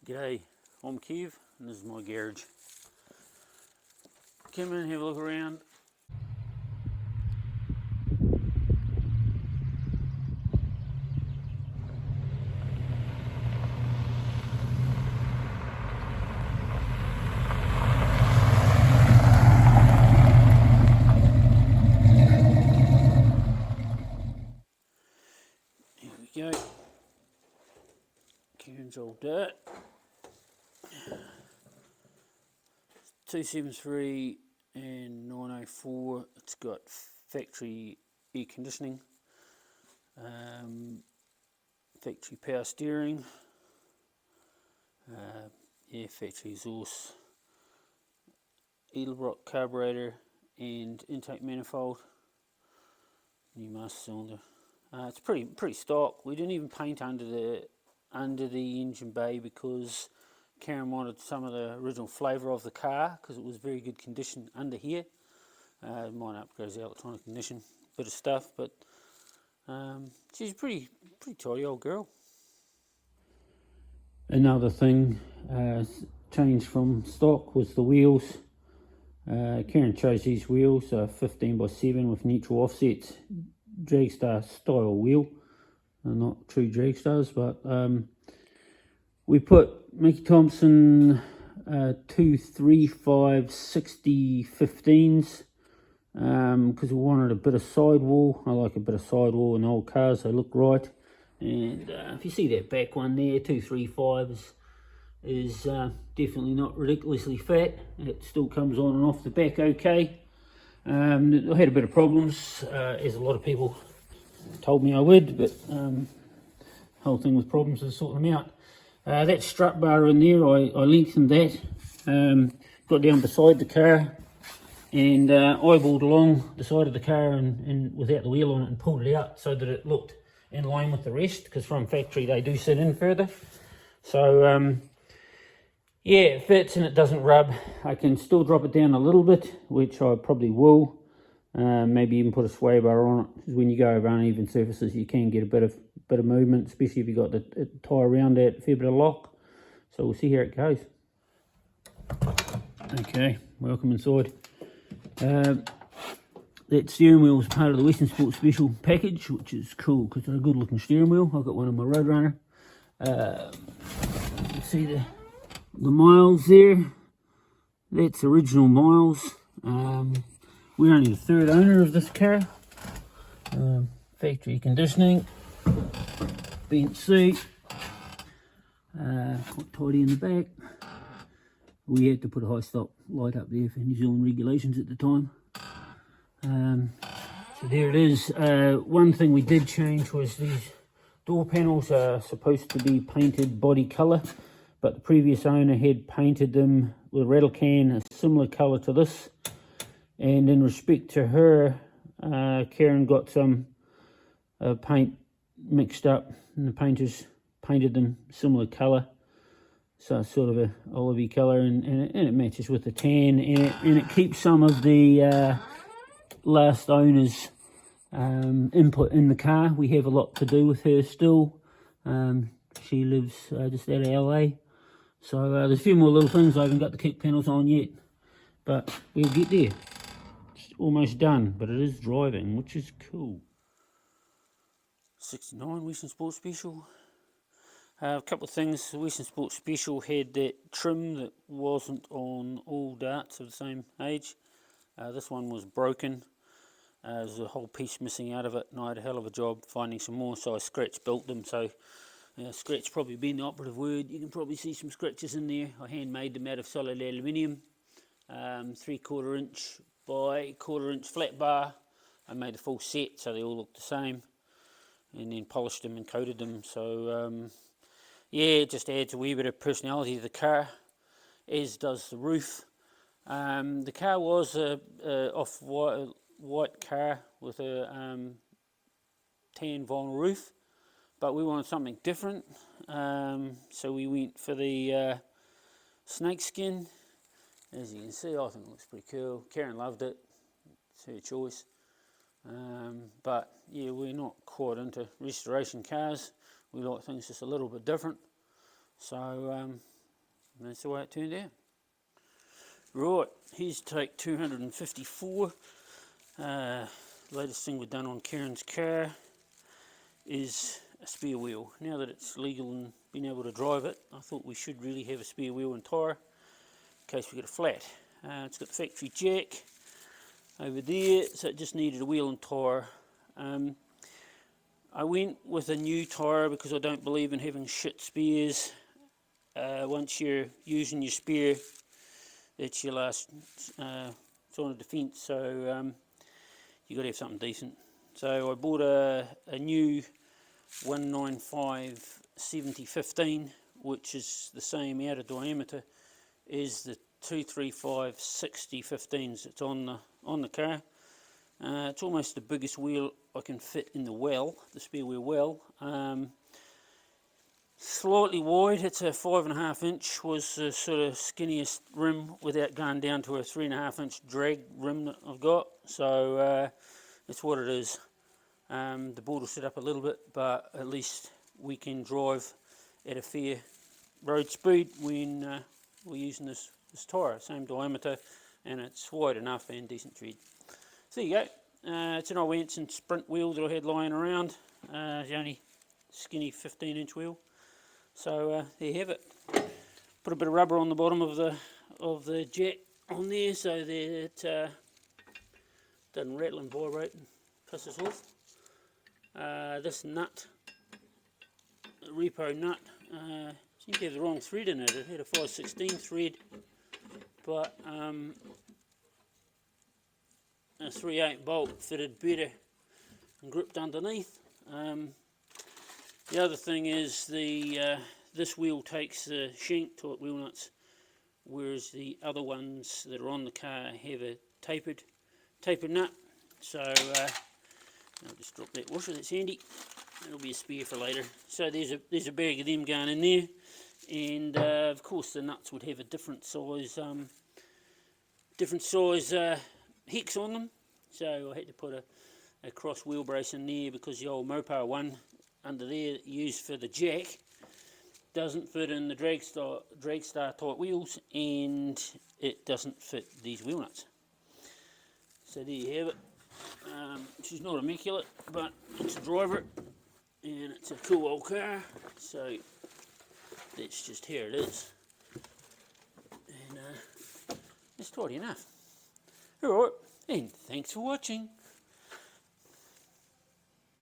G'day, I'm Kev and this is my garage. Come in, have a look around. Here we go. Karen's old dirt. 273 and 904. It's got factory air conditioning, factory power steering, factory exhaust, Edelbrock carburetor and intake manifold, new master cylinder. It's pretty stock. We didn't even paint under the engine bay because Karen wanted some of the original flavour of the car because it was very good condition under here. Mine upgrades the electronic ignition, bit of stuff, but she's a pretty tidy old girl. Another thing changed from stock was the wheels. Karen chose these wheels, 15x7 with neutral offsets, Dragstar style wheel. Not true Dragstars, but we put Mickey Thompson 235 60 15s because we wanted a bit of sidewall. I like a bit of sidewall in old cars, they look right. And if you see that back one there, 235 is definitely not ridiculously fat. It still comes on and off the back okay. I had a bit of problems, as a lot of people told me I would, but whole thing with problems is sorting them out. That strut bar in there, I lengthened that, got down beside the car and eyeballed along the side of the car and without the wheel on it and pulled it out so that it looked in line with the rest, because from factory they do sit in further. So yeah, it fits and it doesn't rub. I can still drop it down a little bit, which I probably will. Maybe even put a sway bar on it, because when you go over uneven surfaces you can get a bit of movement, especially if you've got the tie around that, fair bit of lock. So we'll see how it goes. Okay, welcome inside. That steering wheel is part of the Western Sport Special package, which is cool because it's a good looking steering wheel. I've got one on my Roadrunner. You can see the miles there. That's original miles. We're only the third owner of this car. Factory conditioning, bench seat, quite tidy in the back. We had to put a high stop light up there for New Zealand regulations at the time. So there it is. One thing we did change was these door panels are supposed to be painted body colour, but the previous owner had painted them with a rattle can a similar colour to this. And in respect to her, Karen got some paint mixed up and the painters painted them similar colour. So it's sort of a olivey colour and it matches with the tan and it keeps some of the last owner's input in the car. We have a lot to do with her still. She lives just out of LA. So there's a few more little things. I haven't got the kick panels on yet, but we'll get there. It's almost done, but it is driving, which is cool. 69 Western Sport Special. A couple of things. The Western Sport Special had that trim that wasn't on all darts of the same age. This one was broken. There's a whole piece missing out of it, and I had a hell of a job finding some more, so I scratch built them. So scratch probably being the operative word. You can probably see some scratches in there. I handmade them out of solid aluminium, 3/4 inch by 1/4 inch flat bar. I made a full set so they all look the same, and then polished them and coated them. So yeah, it just adds a wee bit of personality to the car, as does the roof. The car was a off-white car with a tan vinyl roof, but we wanted something different, so we went for the snake skin. As you can see, I think it looks pretty cool. Karen loved it, it's her choice. But yeah, we're not quite into restoration cars. We like things just a little bit different. So that's the way it turned out. Right, here's take 254. Latest thing we've done on Karen's car is a spare wheel. Now that it's legal and being able to drive it, I thought we should really have a spare wheel and tyre in case we get a flat. It's got the factory jack over there, so it just needed a wheel and tyre. I went with a new tyre because I don't believe in having shit spares. Once you're using your spare, that's your last sign of defence, so you've got to have something decent. So I bought a new 195 7015, which is the same outer diameter as the 235 6015s that's on the car. It's almost the biggest wheel I can fit in the well, the spare wheel well. Slightly wide, it's a 5.5 inch, was the sort of skinniest rim without going down to a 3.5 inch drag rim that I've got. So that's what it is. The board will set up a little bit, but at least we can drive at a fair road speed when we're using this tyre. Same diameter, and it's wide enough and decent tread. So there you go. It's an old Anson Sprint wheel that I had lying around. It's the only skinny 15 inch wheel. So there you have it. Put a bit of rubber on the bottom of the jack on there so that it doesn't rattle and vibrate and piss us off. This nut, the repo nut, seems to have the wrong thread in it. It had a 5/16 thread, but a 3/8 bolt fitted better and gripped underneath. The other thing is this wheel takes the shank type wheel nuts, whereas the other ones that are on the car have a tapered nut. So I'll just drop that washer, that's handy. That'll be a spare for later. So there's a bag of them going in there, and of course the nuts would have a different size hex on them. So I had to put a cross wheel brace in there because the old Mopar one under there used for the jack doesn't fit in the Dragstar type wheels, and it doesn't fit these wheel nuts. So there you have it. She's not immaculate, but it's a driver and it's a cool old car, so that's just here it is, and it's tidy enough. Alright, and thanks for watching.